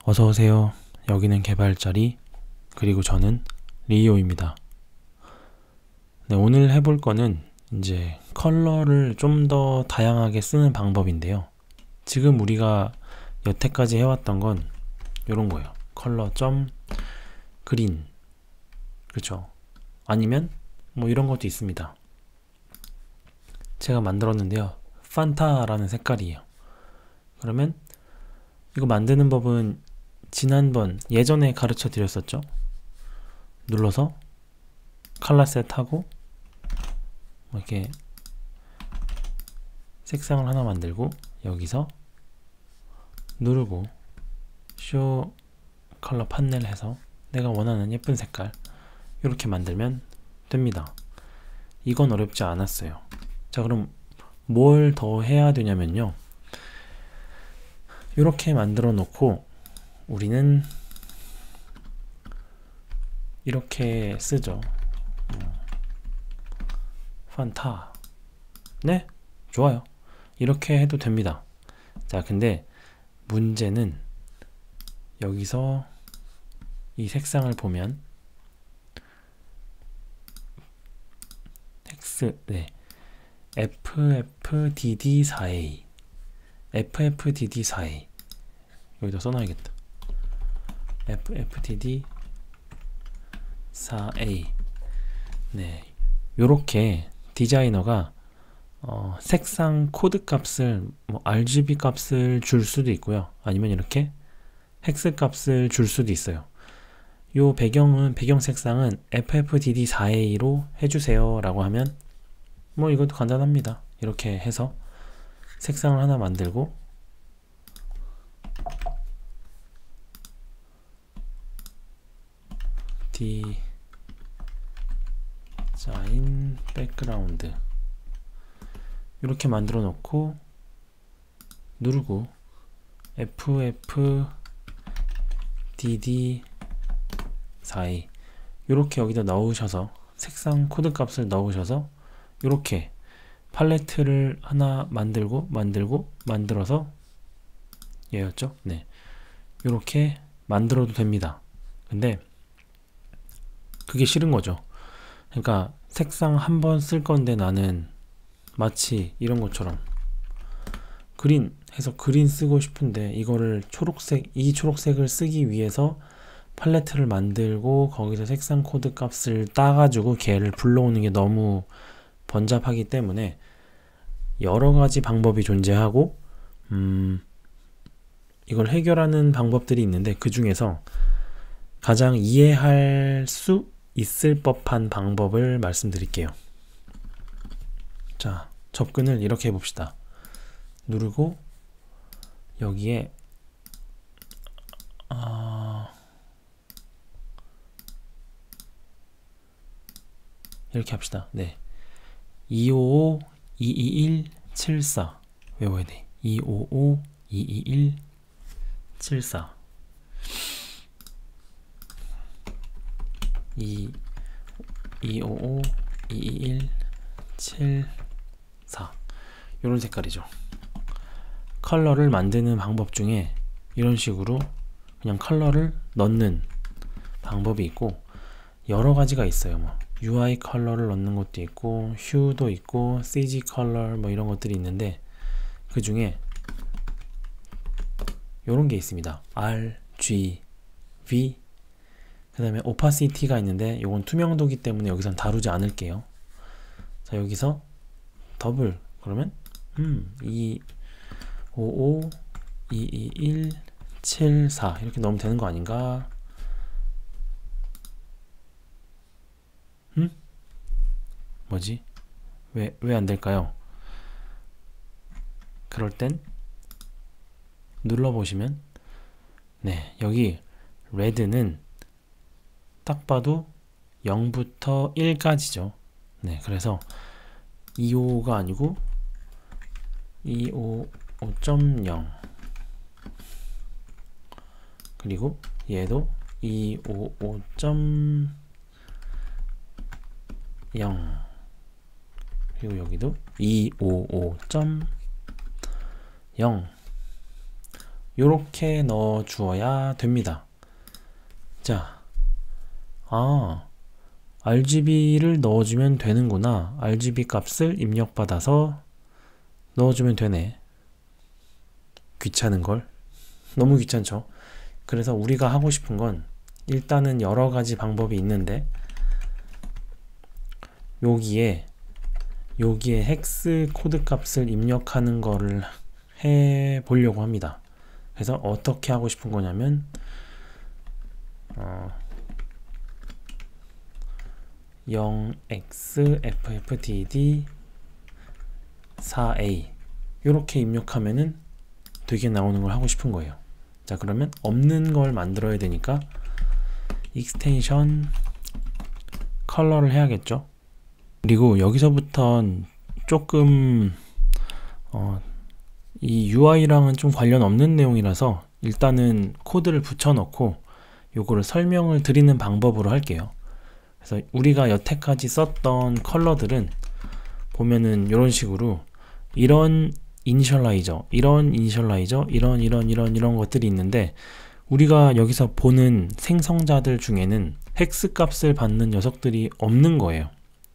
어서오세요. 여기는 개발자리, 그리고 저는 리오입니다. 네, 오늘 해볼 거는 이제 컬러를 좀 더 다양하게 쓰는 방법인데요. 지금 우리가 여태까지 해왔던 건 이런 거예요. 컬러 점 그린, 그렇죠? 아니면 뭐 이런 것도 있습니다. 제가 만들었는데요. 판타라는 색깔이에요. 그러면 이거 만드는 법은 지난번 예전에 가르쳐 드렸었죠. 눌러서 컬러셋 하고 이렇게 색상을 하나 만들고 여기서 누르고 쇼 컬러 판넬 해서 내가 원하는 예쁜 색깔 이렇게 만들면 됩니다. 이건 어렵지 않았어요. 자, 그럼 뭘 더 해야 되냐면요, 이렇게 만들어 놓고 우리는 이렇게 쓰죠. 판타. 네, 좋아요. 이렇게 해도 됩니다. 자, 근데 문제는 여기서 이 색상을 보면 FFDD4A FFDD4A 여기다 써놔야겠다. FFDD4A. 네, 요렇게 디자이너가 색상 코드 값을 RGB 값을 줄 수도 있고요. 아니면 이렇게 헥스 값을 줄 수도 있어요. 요 배경 색상은 FFDD4A로 해주세요 라고 하면 뭐 이것도 간단합니다. 이렇게 해서 색상을 하나 만들고 디자인 백그라운드 이렇게 만들어 놓고 누르고 FFDD4A 이렇게 여기다 넣으셔서 색상 코드 값을 넣으셔서 이렇게 팔레트를 하나 만들어서 얘였죠? 네, 이렇게 만들어도 됩니다. 근데 그게 싫은 거죠. 그러니까 색상 한 번 쓸 건데 나는 마치 이런 것처럼 그린 해서 그린 쓰고 싶은데 이거를 이 초록색을 쓰기 위해서 팔레트를 만들고 거기서 색상 코드 값을 따가지고 걔를 불러오는 게 너무 번잡하기 때문에 여러 가지 방법이 존재하고 이걸 해결하는 방법들이 있는데 그 중에서 가장 이해할 수 있을 법한 방법을 말씀드릴게요. 자, 접근을 이렇게 해봅시다. 누르고 여기에 이렇게 합시다. 네, 255-221-74 외워야 돼. 255-221-74 255-221-74 이런 색깔이죠. 컬러를 만드는 방법 중에 이런 식으로 그냥 컬러를 넣는 방법이 있고 여러 가지가 있어요. 뭐 UI 컬러를 넣는 것도 있고 휴도 있고 CG 컬러 뭐 이런 것들이 있는데 그 중에 이런 게 있습니다. RGB 그 다음에 오파시티가 있는데 이건 투명도기 때문에 여기선 다루지 않을게요. 자, 여기서 더블 그러면 255-221-74 이렇게 넣으면 되는 거 아닌가? 뭐지? 왜 안 될까요? 그럴 땐 눌러보시면 네, 여기 레드는 딱 봐도 0부터 1까지죠. 네, 그래서 255가 아니고 255.0 그리고 얘도 255.0 그리고 여기도 255.0 요렇게 넣어 주어야 됩니다. 자, RGB를 넣어주면 되는구나. RGB 값을 입력받아서 넣어주면 되네. 귀찮은걸? 너무 귀찮죠? 그래서 우리가 하고 싶은 건 일단은 여러 가지 방법이 있는데 여기에 헥스 코드 값을 입력하는 거를 해 보려고 합니다. 그래서 어떻게 하고 싶은 거냐면 0xFFTD 4a 이렇게 입력하면은 되게 나오는 걸 하고 싶은 거예요. 자, 그러면 없는 걸 만들어야 되니까 익스텐션 컬러를 해야겠죠. 그리고 여기서부턴 조금 이 UI랑은 좀 관련 없는 내용이라서 일단은 코드를 붙여넣고 요거를 설명을 드리는 방법으로 할게요. 그래서 우리가 여태까지 썼던 컬러들은 보면은 이런 식으로 이런 이니셜라이저, 이런 것들이 있는데 우리가 여기서 보는 생성자들 중에는 헥스 값을 받는 녀석들이 없는 거예요.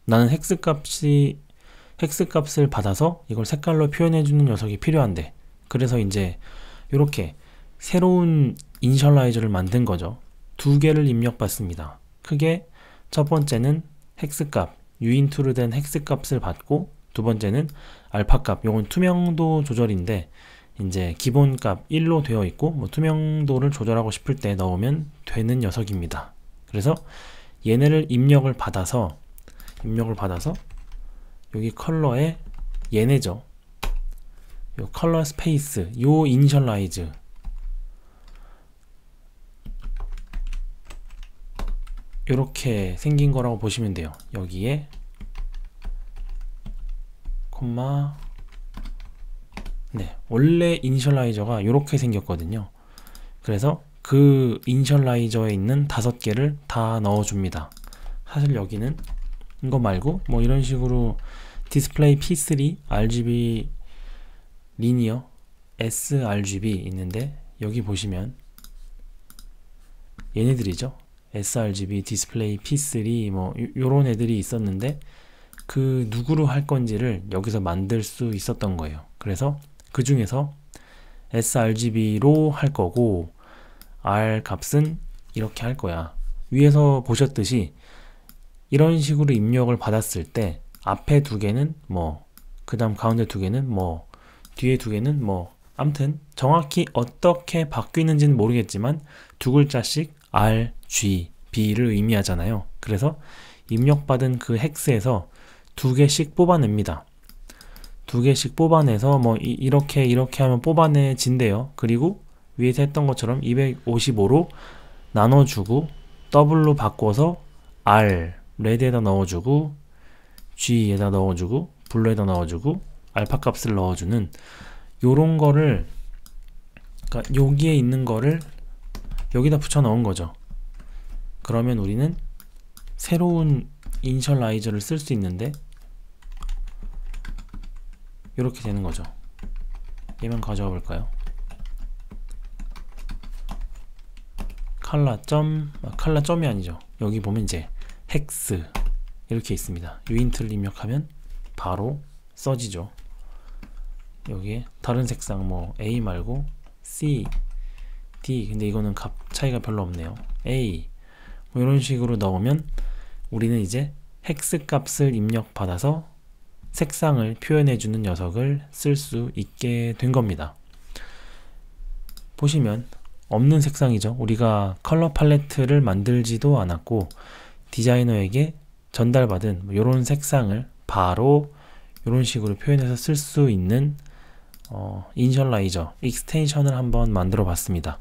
나는 헥스 값을 받아서 이걸 색깔로 표현해주는 녀석이 필요한데, 그래서 이제 이렇게 새로운 이니셜라이저를 만든 거죠. 두 개를 입력받습니다. 크게 첫 번째는 헥스 값, 유인투로 된 헥스 값을 받고, 두 번째는 알파 값, 요건 투명도 조절인데 이제 기본 값 1로 되어 있고 뭐 투명도를 조절하고 싶을 때 넣으면 되는 녀석입니다. 그래서 얘네를 입력을 받아서 여기 컬러에 얘네죠. 요 컬러 스페이스, 요 이니셜라이즈 요렇게 생긴 거라고 보시면 돼요. 여기에 콤마, 네, 원래 이니셜라이저가 요렇게 생겼거든요. 그래서 그 이니셜라이저에 있는 5개를 다 넣어줍니다. 사실 여기는 이거 말고 뭐 이런 식으로 디스플레이 P3 RGB 리니어 sRGB 있는데 여기 보시면 얘네들이죠. sRGB 디스플레이 P3 뭐 요런 애들이 있었는데 그 누구로 할 건지를 여기서 만들 수 있었던 거예요. 그래서 그 중에서 sRGB로 할 거고 R 값은 이렇게 할 거야. 위에서 보셨듯이 이런 식으로 입력을 받았을 때 앞에 2개는 뭐, 그 다음 가운데 2개는 뭐, 뒤에 2개는 뭐, 암튼 정확히 어떻게 바뀌는지는 모르겠지만 2글자씩 R, G, B를 의미하잖아요. 그래서 입력받은 그 헥스에서 2개씩 뽑아냅니다. 2개씩 뽑아내서 뭐 이렇게 하면 뽑아내진대요. 그리고 위에서 했던 것처럼 255로 나눠주고 더블로 바꿔서 R 레드에다 넣어주고 G에다 넣어주고 블루에다 넣어주고 알파 값을 넣어주는 요런 거를, 그러니까 여기에 있는 거를 여기다 붙여 넣은 거죠. 그러면 우리는 새로운 이니셜라이저를 쓸 수 있는데 이렇게 되는 거죠. 얘만 가져와 볼까요? 칼라점이 아니죠. 여기 보면 이제 헥스 이렇게 있습니다. 유인트를 입력하면 바로 써지죠. 여기에 다른 색상 뭐 A 말고 C, D, 근데 이거는 값 차이가 별로 없네요. A 뭐 이런 식으로 넣으면 우리는 이제 헥스 값을 입력받아서 색상을 표현해주는 녀석을 쓸 수 있게 된 겁니다. 보시면 없는 색상이죠. 우리가 컬러 팔레트를 만들지도 않았고 디자이너에게 전달받은 이런 색상을 바로 이런 식으로 표현해서 쓸 수 있는 이니셜라이저 익스텐션을 한번 만들어 봤습니다.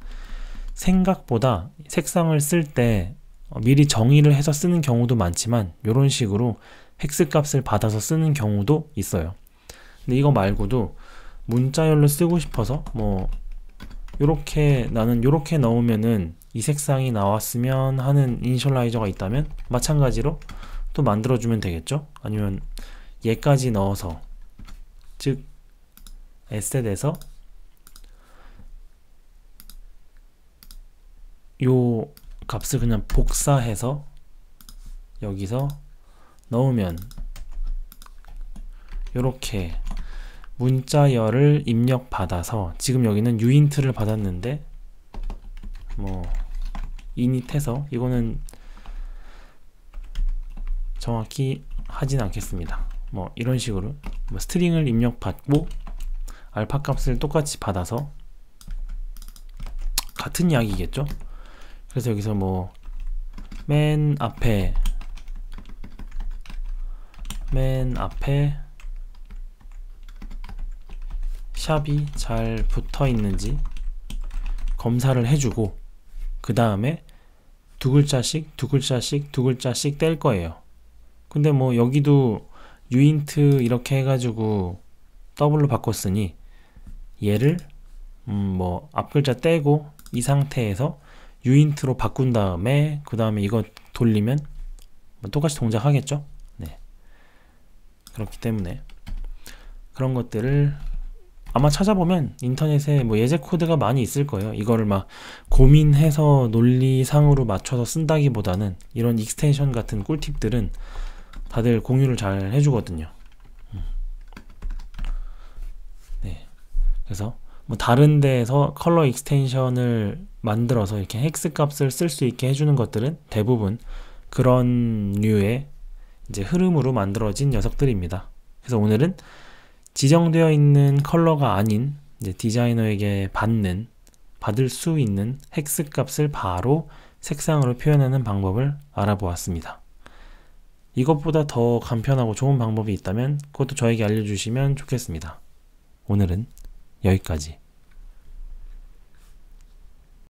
생각보다 색상을 쓸 때 미리 정의를 해서 쓰는 경우도 많지만 이런 식으로 헥스 값을 받아서 쓰는 경우도 있어요. 근데 이거 말고도 문자열로 쓰고 싶어서 뭐 요렇게 나는 요렇게 넣으면은 이 색상이 나왔으면 하는 이니셜라이저가 있다면 마찬가지로 또 만들어주면 되겠죠. 아니면 얘까지 넣어서, 즉 에셋에서 요 값을 그냥 복사해서 여기서 넣으면 요렇게 문자열을 입력받아서, 지금 여기는 uint를 받았는데 뭐 init해서, 이거는 정확히 하진 않겠습니다. 뭐 이런 식으로 뭐 스트링을 입력받고 알파 값을 똑같이 받아서 같은 이야기겠죠. 그래서 여기서 뭐 맨 앞에 샵이 잘 붙어 있는지 검사를 해주고, 그 다음에 두 글자씩 뗄 거예요. 근데 뭐 여기도 uint 이렇게 해가지고 더블로 바꿨으니 얘를 뭐 앞글자 떼고 이 상태에서 uint로 바꾼 다음에 그 다음에 이거 돌리면 뭐 똑같이 동작하겠죠. 네. 그렇기 때문에 그런 것들을 아마 찾아보면 인터넷에 뭐 예제 코드가 많이 있을 거예요. 이거를 막 고민해서 논리상으로 맞춰서 쓴다기보다는 이런 익스텐션 같은 꿀팁들은 다들 공유를 잘 해주거든요. 네. 그래서 뭐 다른 데에서 컬러 익스텐션을 만들어서 이렇게 헥스 값을 쓸 수 있게 해주는 것들은 대부분 그런 류의 이제 흐름으로 만들어진 녀석들입니다. 그래서 오늘은 지정되어 있는 컬러가 아닌 이제 디자이너에게 받을 수 있는 헥스 값을 바로 색상으로 표현하는 방법을 알아보았습니다. 이것보다 더 간편하고 좋은 방법이 있다면 그것도 저에게 알려주시면 좋겠습니다. 오늘은 여기까지.